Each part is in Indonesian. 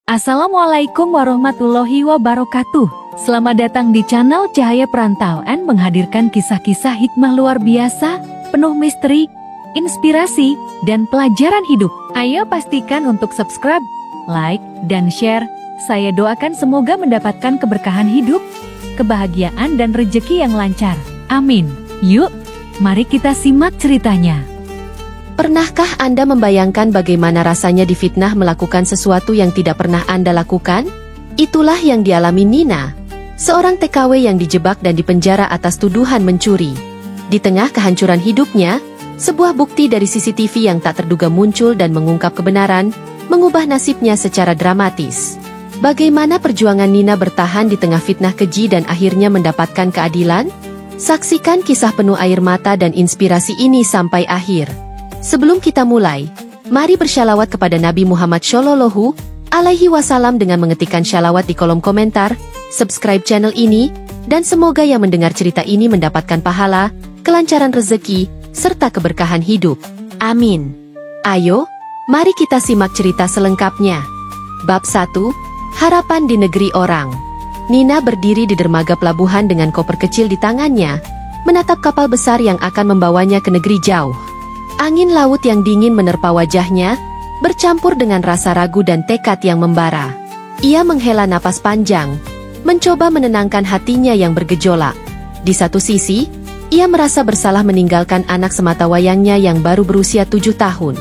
Assalamualaikum warahmatullahi wabarakatuh. Selamat datang di channel Cahaya Perantauan, menghadirkan kisah-kisah hikmah luar biasa, penuh misteri, inspirasi, dan pelajaran hidup. Ayo pastikan untuk subscribe, like, dan share. Saya doakan semoga mendapatkan keberkahan hidup, kebahagiaan, dan rezeki yang lancar. Amin. Yuk, mari kita simak ceritanya. Pernahkah Anda membayangkan bagaimana rasanya difitnah melakukan sesuatu yang tidak pernah Anda lakukan? Itulah yang dialami Nina, seorang TKW yang dijebak dan dipenjara atas tuduhan mencuri. Di tengah kehancuran hidupnya, sebuah bukti dari CCTV yang tak terduga muncul dan mengungkap kebenaran, mengubah nasibnya secara dramatis. Bagaimana perjuangan Nina bertahan di tengah fitnah keji dan akhirnya mendapatkan keadilan? Saksikan kisah penuh air mata dan inspirasi ini sampai akhir. Sebelum kita mulai, mari bersyalawat kepada Nabi Muhammad Shallallahu Alaihi Wasallam dengan mengetikkan syalawat di kolom komentar, subscribe channel ini, dan semoga yang mendengar cerita ini mendapatkan pahala, kelancaran rezeki, serta keberkahan hidup. Amin. Ayo, mari kita simak cerita selengkapnya. Bab 1, Harapan di Negeri Orang. Nina berdiri di dermaga pelabuhan dengan koper kecil di tangannya, menatap kapal besar yang akan membawanya ke negeri jauh. Angin laut yang dingin menerpa wajahnya, bercampur dengan rasa ragu dan tekad yang membara. Ia menghela napas panjang, mencoba menenangkan hatinya yang bergejolak. Di satu sisi, ia merasa bersalah meninggalkan anak sematawayangnya yang baru berusia 7 tahun.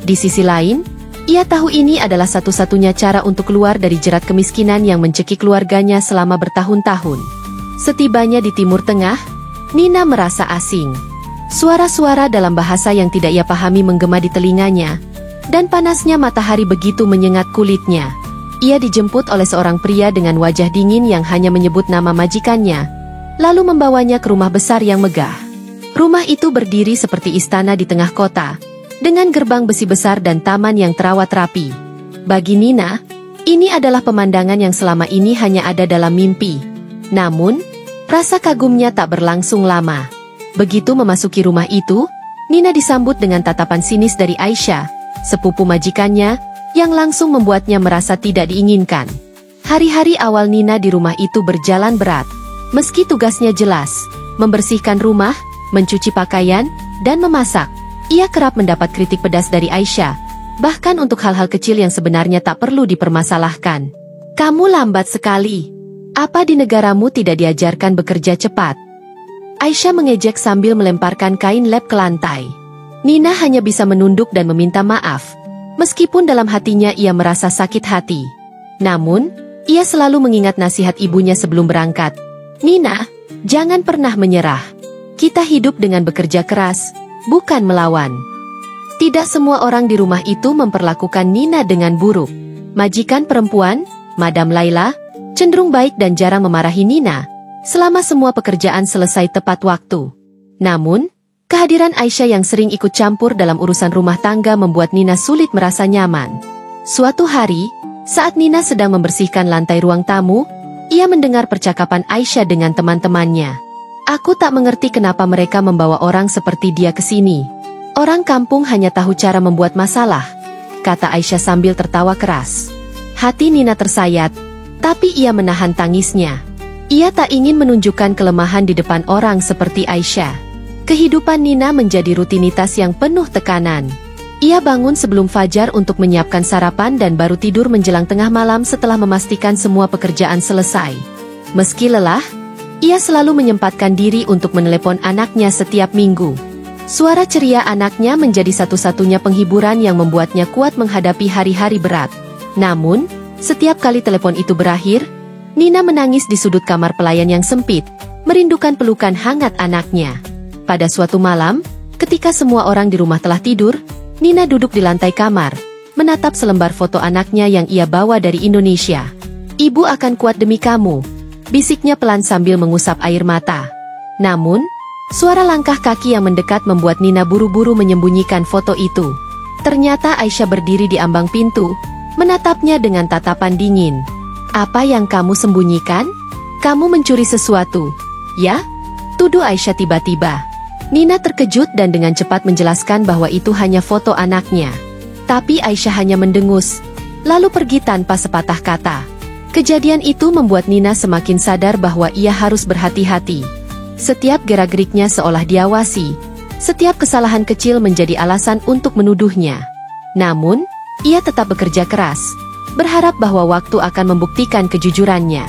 Di sisi lain, ia tahu ini adalah satu-satunya cara untuk keluar dari jerat kemiskinan yang mencekik keluarganya selama bertahun-tahun. Setibanya di Timur Tengah, Nina merasa asing. Suara-suara dalam bahasa yang tidak ia pahami menggema di telinganya, dan panasnya matahari begitu menyengat kulitnya. Ia dijemput oleh seorang pria dengan wajah dingin yang hanya menyebut nama majikannya, lalu membawanya ke rumah besar yang megah. Rumah itu berdiri seperti istana di tengah kota, dengan gerbang besi besar dan taman yang terawat rapi. Bagi Nina, ini adalah pemandangan yang selama ini hanya ada dalam mimpi. Namun, rasa kagumnya tak berlangsung lama. Begitu memasuki rumah itu, Nina disambut dengan tatapan sinis dari Aisyah, sepupu majikannya, yang langsung membuatnya merasa tidak diinginkan. Hari-hari awal Nina di rumah itu berjalan berat. Meski tugasnya jelas, membersihkan rumah, mencuci pakaian, dan memasak, ia kerap mendapat kritik pedas dari Aisyah, bahkan untuk hal-hal kecil yang sebenarnya tak perlu dipermasalahkan. "Kamu lambat sekali. Apa di negaramu tidak diajarkan bekerja cepat?" Aisyah mengejek sambil melemparkan kain lap ke lantai. Nina hanya bisa menunduk dan meminta maaf, meskipun dalam hatinya ia merasa sakit hati. Namun, ia selalu mengingat nasihat ibunya sebelum berangkat. "Nina, jangan pernah menyerah. Kita hidup dengan bekerja keras, bukan melawan." Tidak semua orang di rumah itu memperlakukan Nina dengan buruk. Majikan perempuan, Madam Laila, cenderung baik dan jarang memarahi Nina selama semua pekerjaan selesai tepat waktu. Namun, kehadiran Aisyah yang sering ikut campur dalam urusan rumah tangga membuat Nina sulit merasa nyaman. Suatu hari, saat Nina sedang membersihkan lantai ruang tamu, ia mendengar percakapan Aisyah dengan teman-temannya. "Aku tak mengerti kenapa mereka membawa orang seperti dia ke sini. Orang kampung hanya tahu cara membuat masalah," kata Aisyah sambil tertawa keras. Hati Nina tersayat, tapi ia menahan tangisnya. Ia tak ingin menunjukkan kelemahan di depan orang seperti Aisyah. Kehidupan Nina menjadi rutinitas yang penuh tekanan. Ia bangun sebelum fajar untuk menyiapkan sarapan dan baru tidur menjelang tengah malam setelah memastikan semua pekerjaan selesai. Meski lelah, ia selalu menyempatkan diri untuk menelepon anaknya setiap minggu. Suara ceria anaknya menjadi satu-satunya penghiburan yang membuatnya kuat menghadapi hari-hari berat. Namun, setiap kali telepon itu berakhir, Nina menangis di sudut kamar pelayan yang sempit, merindukan pelukan hangat anaknya. Pada suatu malam, ketika semua orang di rumah telah tidur, Nina duduk di lantai kamar, menatap selembar foto anaknya yang ia bawa dari Indonesia. "Ibu akan kuat demi kamu," bisiknya pelan sambil mengusap air mata. Namun, suara langkah kaki yang mendekat membuat Nina buru-buru menyembunyikan foto itu. Ternyata Aisyah berdiri di ambang pintu, menatapnya dengan tatapan dingin. "Apa yang kamu sembunyikan? Kamu mencuri sesuatu, ya?" tuduh Aisyah tiba-tiba. Nina terkejut dan dengan cepat menjelaskan bahwa itu hanya foto anaknya. Tapi Aisyah hanya mendengus. lalu pergi tanpa sepatah kata. Kejadian itu membuat Nina semakin sadar bahwa ia harus berhati-hati. Setiap gerak-geriknya seolah diawasi. Setiap kesalahan kecil menjadi alasan untuk menuduhnya. Namun, ia tetap bekerja keras, berharap bahwa waktu akan membuktikan kejujurannya.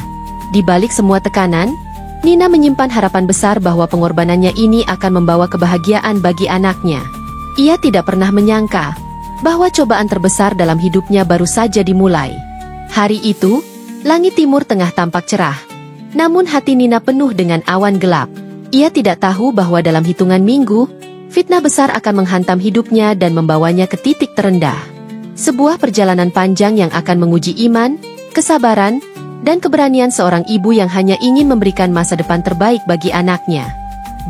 Di balik semua tekanan, Nina menyimpan harapan besar bahwa pengorbanannya ini akan membawa kebahagiaan bagi anaknya. Ia tidak pernah menyangka bahwa cobaan terbesar dalam hidupnya baru saja dimulai. Hari itu, langit timur tengah tampak cerah. Namun hati Nina penuh dengan awan gelap. Ia tidak tahu bahwa dalam hitungan minggu, fitnah besar akan menghantam hidupnya dan membawanya ke titik terendah. Sebuah perjalanan panjang yang akan menguji iman, kesabaran, dan keberanian seorang ibu yang hanya ingin memberikan masa depan terbaik bagi anaknya.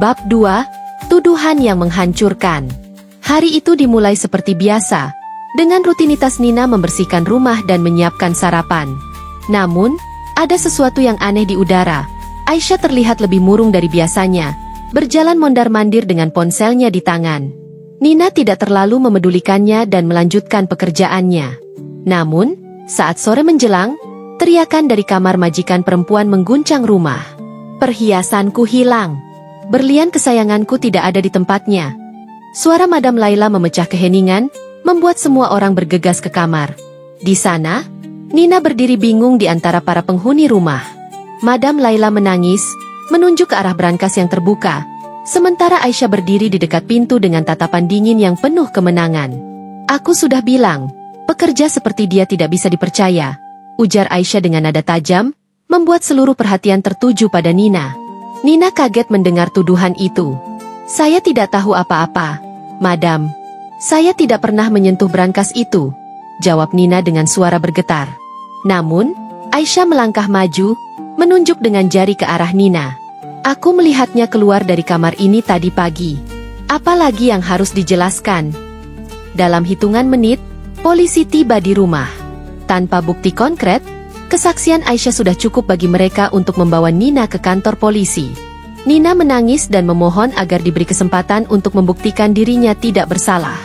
Bab 2, Tuduhan yang Menghancurkan. Hari itu dimulai seperti biasa, dengan rutinitas Nina membersihkan rumah dan menyiapkan sarapan. Namun, ada sesuatu yang aneh di udara. Aisyah terlihat lebih murung dari biasanya, berjalan mondar-mandir dengan ponselnya di tangan. Nina tidak terlalu memedulikannya dan melanjutkan pekerjaannya. Namun, saat sore menjelang, teriakan dari kamar majikan perempuan mengguncang rumah. "Perhiasanku hilang. Berlian kesayanganku tidak ada di tempatnya." Suara Madam Laila memecah keheningan, membuat semua orang bergegas ke kamar. Di sana, Nina berdiri bingung di antara para penghuni rumah. Madam Laila menangis, menunjuk ke arah brankas yang terbuka, sementara Aisyah berdiri di dekat pintu dengan tatapan dingin yang penuh kemenangan. "Aku sudah bilang, pekerja seperti dia tidak bisa dipercaya," ujar Aisyah dengan nada tajam, membuat seluruh perhatian tertuju pada Nina. Nina kaget mendengar tuduhan itu. "Saya tidak tahu apa-apa, Madam. Saya tidak pernah menyentuh brankas itu," jawab Nina dengan suara bergetar. Namun, Aisyah melangkah maju, menunjuk dengan jari ke arah Nina. "Aku melihatnya keluar dari kamar ini tadi pagi. Apalagi yang harus dijelaskan?" Dalam hitungan menit, polisi tiba di rumah. Tanpa bukti konkret, kesaksian Aisyah sudah cukup bagi mereka untuk membawa Nina ke kantor polisi. Nina menangis dan memohon agar diberi kesempatan untuk membuktikan dirinya tidak bersalah.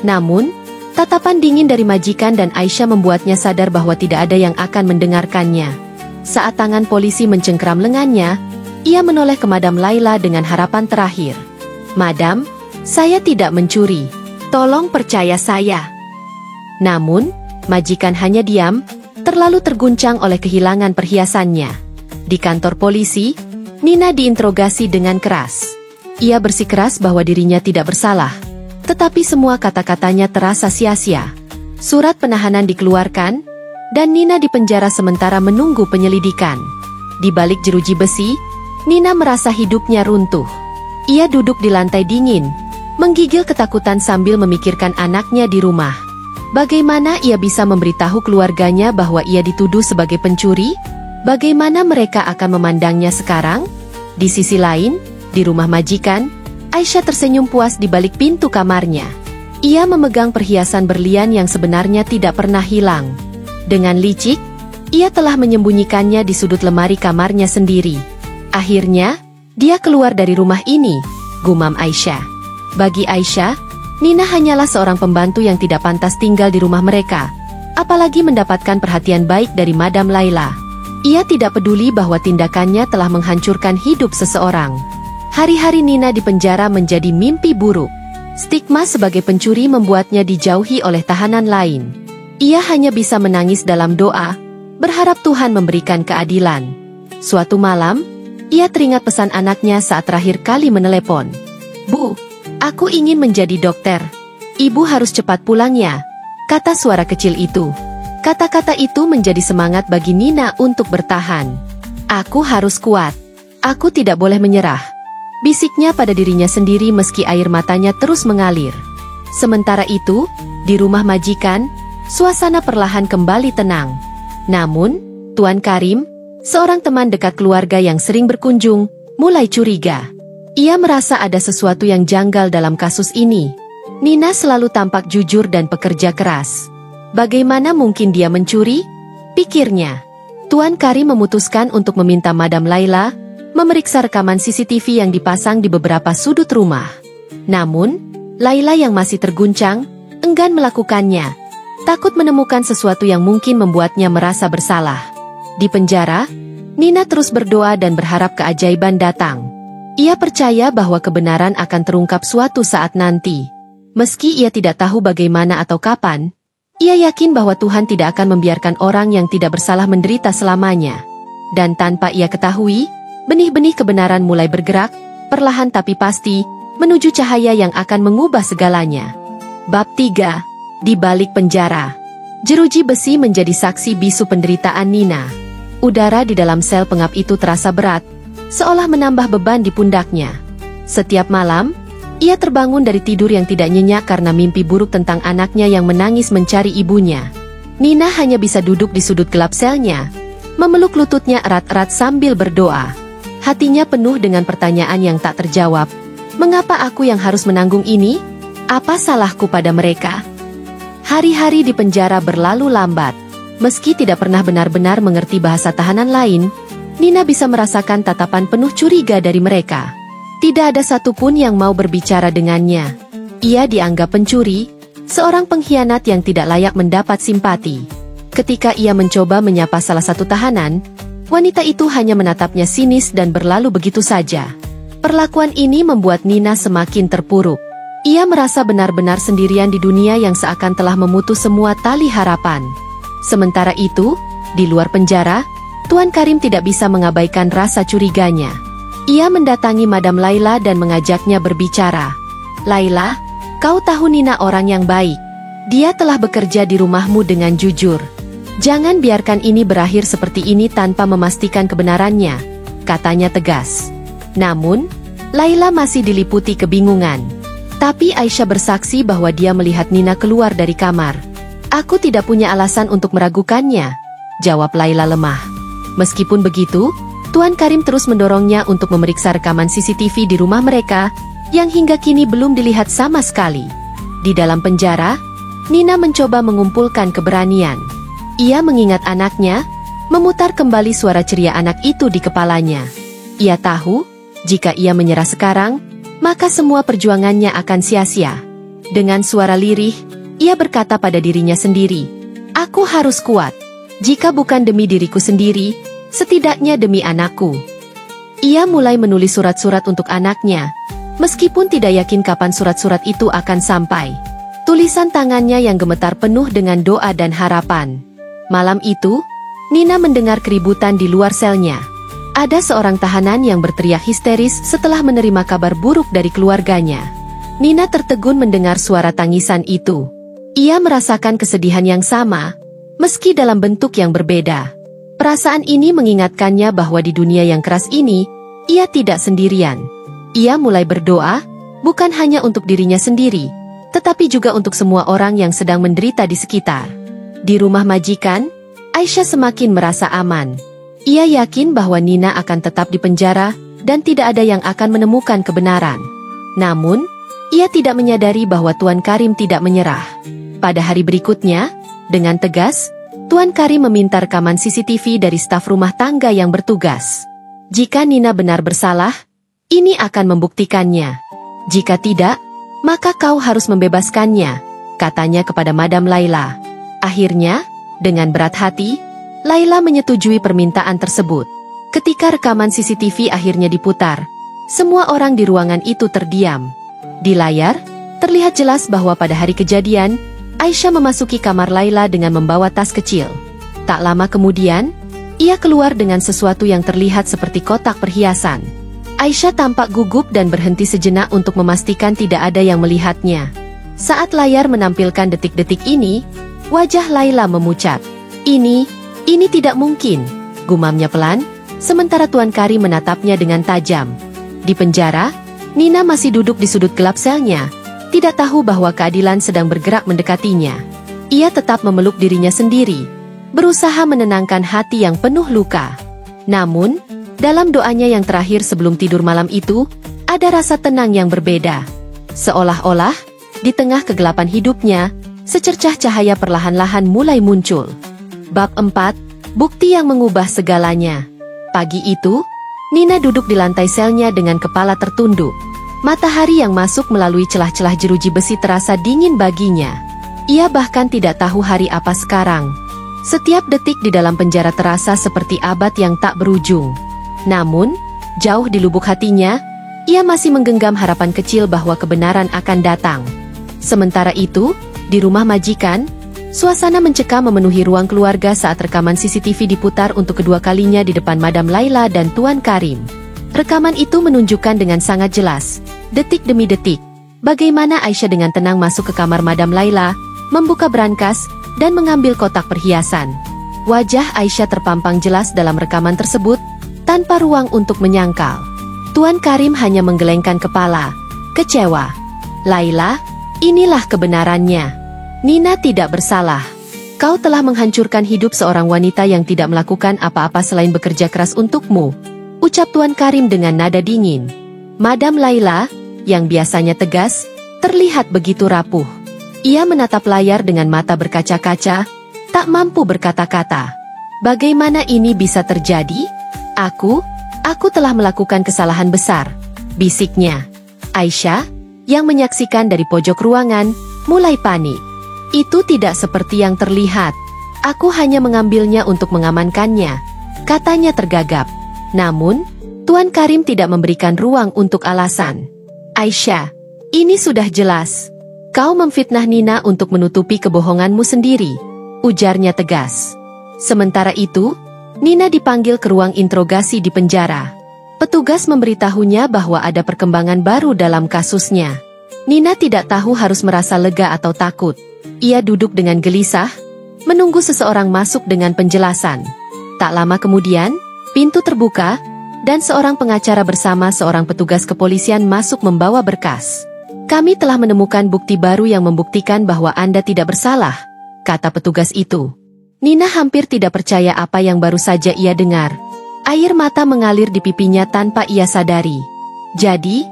Namun, tatapan dingin dari majikan dan Aisyah membuatnya sadar bahwa tidak ada yang akan mendengarkannya. Saat tangan polisi mencengkeram lengannya, ia menoleh ke Madam Laila dengan harapan terakhir. "Madam, saya tidak mencuri. Tolong percaya saya." Namun, majikan hanya diam, terlalu terguncang oleh kehilangan perhiasannya. Di kantor polisi, Nina diinterogasi dengan keras. Ia bersikeras bahwa dirinya tidak bersalah. Tetapi semua kata-katanya terasa sia-sia. Surat penahanan dikeluarkan, dan Nina dipenjara sementara menunggu penyelidikan. Di balik jeruji besi, Nina merasa hidupnya runtuh. Ia duduk di lantai dingin, menggigil ketakutan sambil memikirkan anaknya di rumah. Bagaimana ia bisa memberitahu keluarganya bahwa ia dituduh sebagai pencuri? Bagaimana mereka akan memandangnya sekarang? Di sisi lain, di rumah majikan, Aisyah tersenyum puas di balik pintu kamarnya. Ia memegang perhiasan berlian yang sebenarnya tidak pernah hilang. Dengan licik, ia telah menyembunyikannya di sudut lemari kamarnya sendiri. Akhirnya, dia keluar dari rumah ini, gumam Aisyah. Bagi Aisyah, Nina hanyalah seorang pembantu yang tidak pantas tinggal di rumah mereka, apalagi mendapatkan perhatian baik dari Madam Laila. Ia tidak peduli bahwa tindakannya telah menghancurkan hidup seseorang. Hari-hari Nina di penjara menjadi mimpi buruk. Stigma sebagai pencuri membuatnya dijauhi oleh tahanan lain. Ia hanya bisa menangis dalam doa, berharap Tuhan memberikan keadilan. Suatu malam, ia teringat pesan anaknya saat terakhir kali menelepon. "Bu, aku ingin menjadi dokter. Ibu harus cepat pulang ya," kata suara kecil itu. Kata-kata itu menjadi semangat bagi Nina untuk bertahan. "Aku harus kuat. Aku tidak boleh menyerah," bisiknya pada dirinya sendiri meski air matanya terus mengalir. Sementara itu, di rumah majikan, suasana perlahan kembali tenang. Namun, Tuan Karim, seorang teman dekat keluarga yang sering berkunjung, mulai curiga. Ia merasa ada sesuatu yang janggal dalam kasus ini. Nina selalu tampak jujur dan pekerja keras. Bagaimana mungkin dia mencuri? Pikirnya. Tuan Karim memutuskan untuk meminta Madam Laila memeriksa rekaman CCTV yang dipasang di beberapa sudut rumah. Namun, Laila yang masih terguncang, enggan melakukannya. takut menemukan sesuatu yang mungkin membuatnya merasa bersalah. Di penjara, Nina terus berdoa dan berharap keajaiban datang. Ia percaya bahwa kebenaran akan terungkap suatu saat nanti. Meski ia tidak tahu bagaimana atau kapan, ia yakin bahwa Tuhan tidak akan membiarkan orang yang tidak bersalah menderita selamanya. Dan tanpa ia ketahui, benih-benih kebenaran mulai bergerak, perlahan tapi pasti, menuju cahaya yang akan mengubah segalanya. Bab 3. Di balik penjara. Jeruji besi menjadi saksi bisu penderitaan Nina. Udara di dalam sel pengap itu terasa berat, seolah menambah beban di pundaknya. Setiap malam, ia terbangun dari tidur yang tidak nyenyak karena mimpi buruk tentang anaknya yang menangis mencari ibunya. Nina hanya bisa duduk di sudut gelap selnya, memeluk lututnya erat-erat sambil berdoa. Hatinya penuh dengan pertanyaan yang tak terjawab. Mengapa aku yang harus menanggung ini? Apa salahku pada mereka? Hari-hari di penjara berlalu lambat. Meski tidak pernah benar-benar mengerti bahasa tahanan lain, Nina bisa merasakan tatapan penuh curiga dari mereka. Tidak ada satupun yang mau berbicara dengannya. Ia dianggap pencuri, seorang pengkhianat yang tidak layak mendapat simpati. Ketika ia mencoba menyapa salah satu tahanan, wanita itu hanya menatapnya sinis dan berlalu begitu saja. Perlakuan ini membuat Nina semakin terpuruk. Ia merasa benar-benar sendirian di dunia yang seakan telah memutus semua tali harapan. Sementara itu, di luar penjara, Tuan Karim tidak bisa mengabaikan rasa curiganya. Ia mendatangi Madam Laila dan mengajaknya berbicara. "Laila, kau tahu Nina orang yang baik. Dia telah bekerja di rumahmu dengan jujur. Jangan biarkan ini berakhir seperti ini tanpa memastikan kebenarannya," katanya tegas. Namun, Laila masih diliputi kebingungan. Tapi Aisyah bersaksi bahwa dia melihat Nina keluar dari kamar. "Aku tidak punya alasan untuk meragukannya," jawab Laila lemah. Meskipun begitu, Tuan Karim terus mendorongnya untuk memeriksa rekaman CCTV di rumah mereka, yang hingga kini belum dilihat sama sekali. Di dalam penjara, Nina mencoba mengumpulkan keberanian. Ia mengingat anaknya, memutar kembali suara ceria anak itu di kepalanya. Ia tahu, jika ia menyerah sekarang, maka semua perjuangannya akan sia-sia. Dengan suara lirih, ia berkata pada dirinya sendiri, "Aku harus kuat. Jika bukan demi diriku sendiri, setidaknya demi anakku." Ia mulai menulis surat-surat untuk anaknya, meskipun tidak yakin kapan surat-surat itu akan sampai. Tulisan tangannya yang gemetar penuh dengan doa dan harapan. Malam itu, Nina mendengar keributan di luar selnya. Ada seorang tahanan yang berteriak histeris setelah menerima kabar buruk dari keluarganya. Nina tertegun mendengar suara tangisan itu. Ia merasakan kesedihan yang sama, meski dalam bentuk yang berbeda. Perasaan ini mengingatkannya bahwa di dunia yang keras ini, ia tidak sendirian. Ia mulai berdoa, bukan hanya untuk dirinya sendiri, tetapi juga untuk semua orang yang sedang menderita di sekitar. Di rumah majikan, Aisyah semakin merasa aman. Ia yakin bahwa Nina akan tetap di penjara dan tidak ada yang akan menemukan kebenaran. Namun, ia tidak menyadari bahwa Tuan Karim tidak menyerah. Pada hari berikutnya, dengan tegas, Tuan Karim meminta rekaman CCTV dari staf rumah tangga yang bertugas. Jika Nina benar bersalah, ini akan membuktikannya. Jika tidak, maka kau harus membebaskannya, katanya kepada Madam Laila. Akhirnya, dengan berat hati, Laila menyetujui permintaan tersebut. Ketika rekaman CCTV akhirnya diputar, semua orang di ruangan itu terdiam. Di layar, terlihat jelas bahwa pada hari kejadian, Aisyah memasuki kamar Laila dengan membawa tas kecil. Tak lama kemudian, ia keluar dengan sesuatu yang terlihat seperti kotak perhiasan. Aisyah tampak gugup dan berhenti sejenak untuk memastikan tidak ada yang melihatnya. Saat layar menampilkan detik-detik ini, wajah Laila memucat. Ini tidak mungkin, gumamnya pelan, sementara Tuan Karim menatapnya dengan tajam. Di penjara, Nina masih duduk di sudut gelap selnya, tidak tahu bahwa keadilan sedang bergerak mendekatinya. Ia tetap memeluk dirinya sendiri, berusaha menenangkan hati yang penuh luka. Namun, dalam doanya yang terakhir sebelum tidur malam itu, ada rasa tenang yang berbeda. Seolah-olah, di tengah kegelapan hidupnya, secercah cahaya perlahan-lahan mulai muncul. Bab 4, Bukti yang mengubah segalanya. Pagi itu, Nina duduk di lantai selnya dengan kepala tertunduk. Matahari yang masuk melalui celah-celah jeruji besi terasa dingin baginya. Ia bahkan tidak tahu hari apa sekarang. Setiap detik di dalam penjara terasa seperti abad yang tak berujung. Namun, jauh di lubuk hatinya, ia masih menggenggam harapan kecil bahwa kebenaran akan datang. Sementara itu, di rumah majikan, suasana mencekam memenuhi ruang keluarga saat rekaman CCTV diputar untuk kedua kalinya di depan Madam Laila dan Tuan Karim. Rekaman itu menunjukkan dengan sangat jelas, detik demi detik, bagaimana Aisyah dengan tenang masuk ke kamar Madam Laila, membuka brankas, dan mengambil kotak perhiasan. Wajah Aisyah terpampang jelas dalam rekaman tersebut, tanpa ruang untuk menyangkal. Tuan Karim hanya menggelengkan kepala, kecewa. Laila, inilah kebenarannya. Nina tidak bersalah. Kau telah menghancurkan hidup seorang wanita yang tidak melakukan apa-apa selain bekerja keras untukmu, ucap Tuan Karim dengan nada dingin. Madam Laila, yang biasanya tegas, terlihat begitu rapuh. Ia menatap layar dengan mata berkaca-kaca, tak mampu berkata-kata. Bagaimana ini bisa terjadi? Aku telah melakukan kesalahan besar, bisiknya. Aisyah, yang menyaksikan dari pojok ruangan, mulai panik. Itu tidak seperti yang terlihat. Aku hanya mengambilnya untuk mengamankannya, katanya tergagap. Namun, Tuan Karim tidak memberikan ruang untuk alasan. Aisyah, ini sudah jelas. Kau memfitnah Nina untuk menutupi kebohonganmu sendiri, ujarnya tegas. Sementara itu, Nina dipanggil ke ruang interogasi di penjara. Petugas memberitahunya bahwa ada perkembangan baru dalam kasusnya. Nina tidak tahu harus merasa lega atau takut. Ia duduk dengan gelisah, menunggu seseorang masuk dengan penjelasan. Tak lama kemudian, pintu terbuka, dan seorang pengacara bersama seorang petugas kepolisian masuk membawa berkas. Kami telah menemukan bukti baru yang membuktikan bahwa Anda tidak bersalah, kata petugas itu. Nina hampir tidak percaya apa yang baru saja ia dengar. Air mata mengalir di pipinya tanpa ia sadari. Jadi,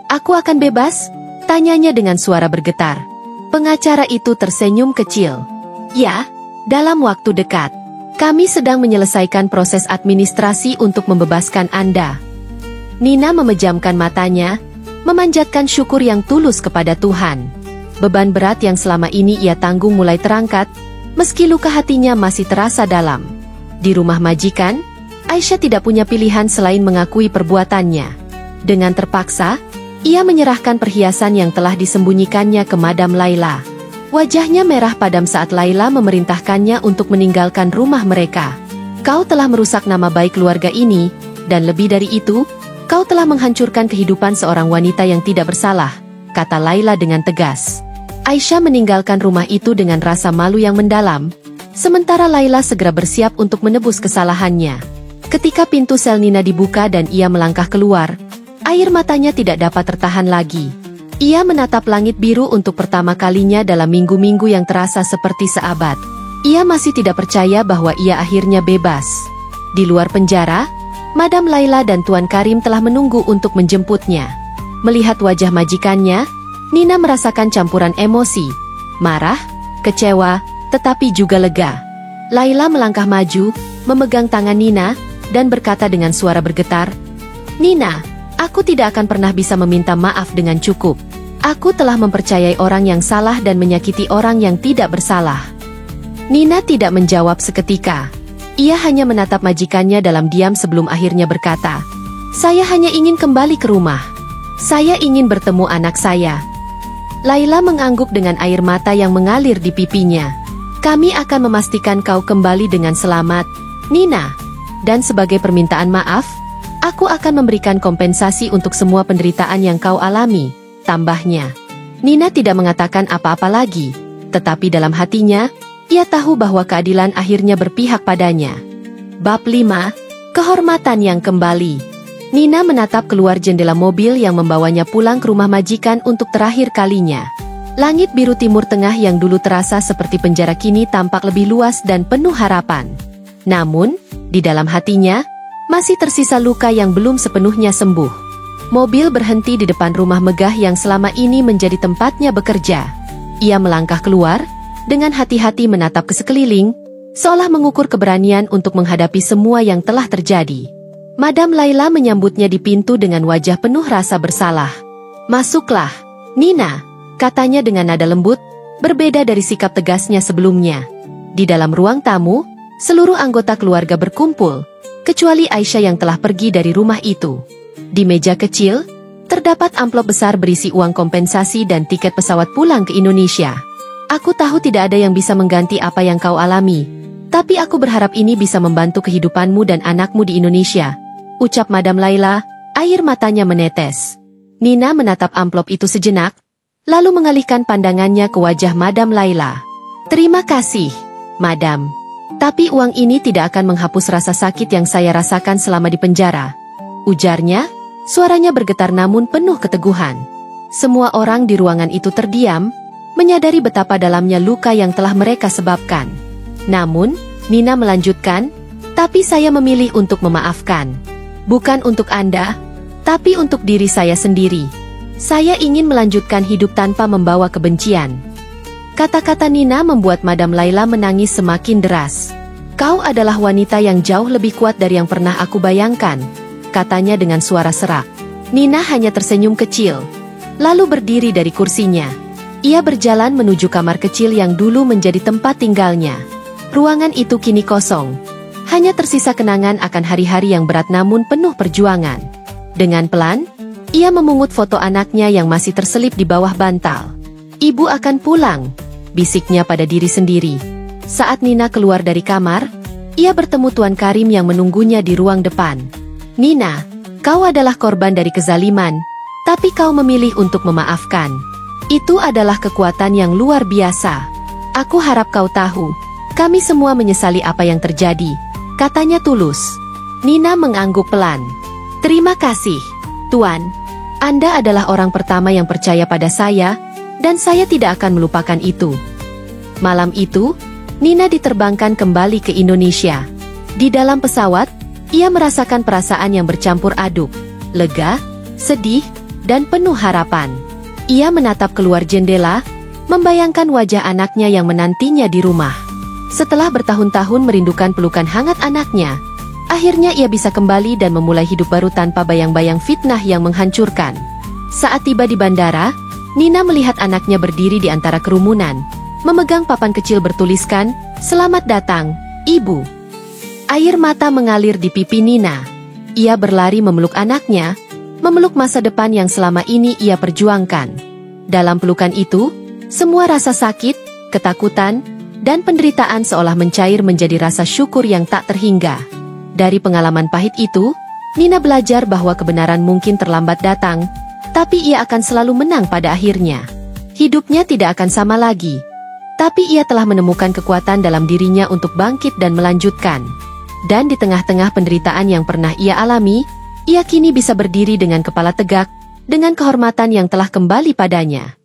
aku akan bebas? Tanyanya dengan suara bergetar. Pengacara itu tersenyum kecil. Ya, dalam waktu dekat. Kami sedang menyelesaikan proses administrasi untuk membebaskan Anda. Nina memejamkan matanya, memanjatkan syukur yang tulus kepada Tuhan. Beban berat yang selama ini ia tanggung mulai terangkat, meski luka hatinya masih terasa dalam. Di rumah majikan, Aisyah tidak punya pilihan selain mengakui perbuatannya. Dengan terpaksa, ia menyerahkan perhiasan yang telah disembunyikannya ke Madam Laila. Wajahnya merah padam saat Laila memerintahkannya untuk meninggalkan rumah mereka. Kau telah merusak nama baik keluarga ini, dan lebih dari itu, kau telah menghancurkan kehidupan seorang wanita yang tidak bersalah, kata Laila dengan tegas. Aisyah meninggalkan rumah itu dengan rasa malu yang mendalam, sementara Laila segera bersiap untuk menebus kesalahannya. Ketika pintu sel Nina dibuka dan ia melangkah keluar, air matanya tidak dapat tertahan lagi. Ia menatap langit biru untuk pertama kalinya dalam minggu-minggu yang terasa seperti seabad. Ia masih tidak percaya bahwa ia akhirnya bebas. Di luar penjara, Madam Laila dan Tuan Karim telah menunggu untuk menjemputnya. Melihat wajah majikannya, Nina merasakan campuran emosi, marah, kecewa, tetapi juga lega. Laila melangkah maju, memegang tangan Nina, dan berkata dengan suara bergetar, Nina, aku tidak akan pernah bisa meminta maaf dengan cukup. Aku telah mempercayai orang yang salah dan menyakiti orang yang tidak bersalah. Nina tidak menjawab seketika. Ia hanya menatap majikannya dalam diam sebelum akhirnya berkata, Saya hanya ingin kembali ke rumah. Saya ingin bertemu anak saya. Laila mengangguk dengan air mata yang mengalir di pipinya. Kami akan memastikan kau kembali dengan selamat, Nina. Dan sebagai permintaan maaf, aku akan memberikan kompensasi untuk semua penderitaan yang kau alami, tambahnya. Nina tidak mengatakan apa-apa lagi, tetapi dalam hatinya, ia tahu bahwa keadilan akhirnya berpihak padanya. Bab 5, Kehormatan yang kembali. Nina menatap keluar jendela mobil yang membawanya pulang ke rumah majikan untuk terakhir kalinya. Langit biru timur tengah yang dulu terasa seperti penjara kini tampak lebih luas dan penuh harapan. Namun, di dalam hatinya, masih tersisa luka yang belum sepenuhnya sembuh. Mobil berhenti di depan rumah megah yang selama ini menjadi tempatnya bekerja. Ia melangkah keluar, dengan hati-hati menatap ke sekeliling, seolah mengukur keberanian untuk menghadapi semua yang telah terjadi. Madam Laila menyambutnya di pintu dengan wajah penuh rasa bersalah. Masuklah, Nina, katanya dengan nada lembut, berbeda dari sikap tegasnya sebelumnya. Di dalam ruang tamu, seluruh anggota keluarga berkumpul, kecuali Aisyah yang telah pergi dari rumah itu. Di meja kecil, terdapat amplop besar berisi uang kompensasi dan tiket pesawat pulang ke Indonesia. Aku tahu tidak ada yang bisa mengganti apa yang kau alami, tapi aku berharap ini bisa membantu kehidupanmu dan anakmu di Indonesia, ucap Madam Laila, air matanya menetes. Nina menatap amplop itu sejenak, lalu mengalihkan pandangannya ke wajah Madam Laila. Terima kasih, Madam. Tapi uang ini tidak akan menghapus rasa sakit yang saya rasakan selama di penjara, ujarnya, suaranya bergetar namun penuh keteguhan. Semua orang di ruangan itu terdiam, menyadari betapa dalamnya luka yang telah mereka sebabkan. Namun, Nina melanjutkan, tapi saya memilih untuk memaafkan. Bukan untuk Anda, tapi untuk diri saya sendiri. Saya ingin melanjutkan hidup tanpa membawa kebencian. Kata-kata Nina membuat Madam Laila menangis semakin deras. Kau adalah wanita yang jauh lebih kuat dari yang pernah aku bayangkan, katanya dengan suara serak. Nina hanya tersenyum kecil, lalu berdiri dari kursinya. Ia berjalan menuju kamar kecil yang dulu menjadi tempat tinggalnya. Ruangan itu kini kosong. Hanya tersisa kenangan akan hari-hari yang berat namun penuh perjuangan. Dengan pelan, ia memungut foto anaknya yang masih terselip di bawah bantal. Ibu akan pulang, bisiknya pada diri sendiri. Saat Nina keluar dari kamar, ia bertemu Tuan Karim yang menunggunya di ruang depan. Nina, kau adalah korban dari kezaliman, tapi kau memilih untuk memaafkan. Itu adalah kekuatan yang luar biasa. Aku harap kau tahu, kami semua menyesali apa yang terjadi, katanya tulus. Nina mengangguk pelan. Terima kasih, Tuan. Anda adalah orang pertama yang percaya pada saya, dan saya tidak akan melupakan itu. Malam itu, Nina diterbangkan kembali ke Indonesia. Di dalam pesawat, ia merasakan perasaan yang bercampur aduk, lega, sedih, dan penuh harapan. Ia menatap keluar jendela, membayangkan wajah anaknya yang menantinya di rumah. Setelah bertahun-tahun merindukan pelukan hangat anaknya, akhirnya ia bisa kembali dan memulai hidup baru tanpa bayang-bayang fitnah yang menghancurkan. Saat tiba di bandara, Nina melihat anaknya berdiri di antara kerumunan, memegang papan kecil bertuliskan, "Selamat datang, Ibu." Air mata mengalir di pipi Nina. Ia berlari memeluk anaknya, memeluk masa depan yang selama ini ia perjuangkan. Dalam pelukan itu, semua rasa sakit, ketakutan, dan penderitaan seolah mencair menjadi rasa syukur yang tak terhingga. Dari pengalaman pahit itu, Nina belajar bahwa kebenaran mungkin terlambat datang, tapi ia akan selalu menang pada akhirnya. Hidupnya tidak akan sama lagi, tapi ia telah menemukan kekuatan dalam dirinya untuk bangkit dan melanjutkan. Dan di tengah-tengah penderitaan yang pernah ia alami, ia kini bisa berdiri dengan kepala tegak, dengan kehormatan yang telah kembali padanya.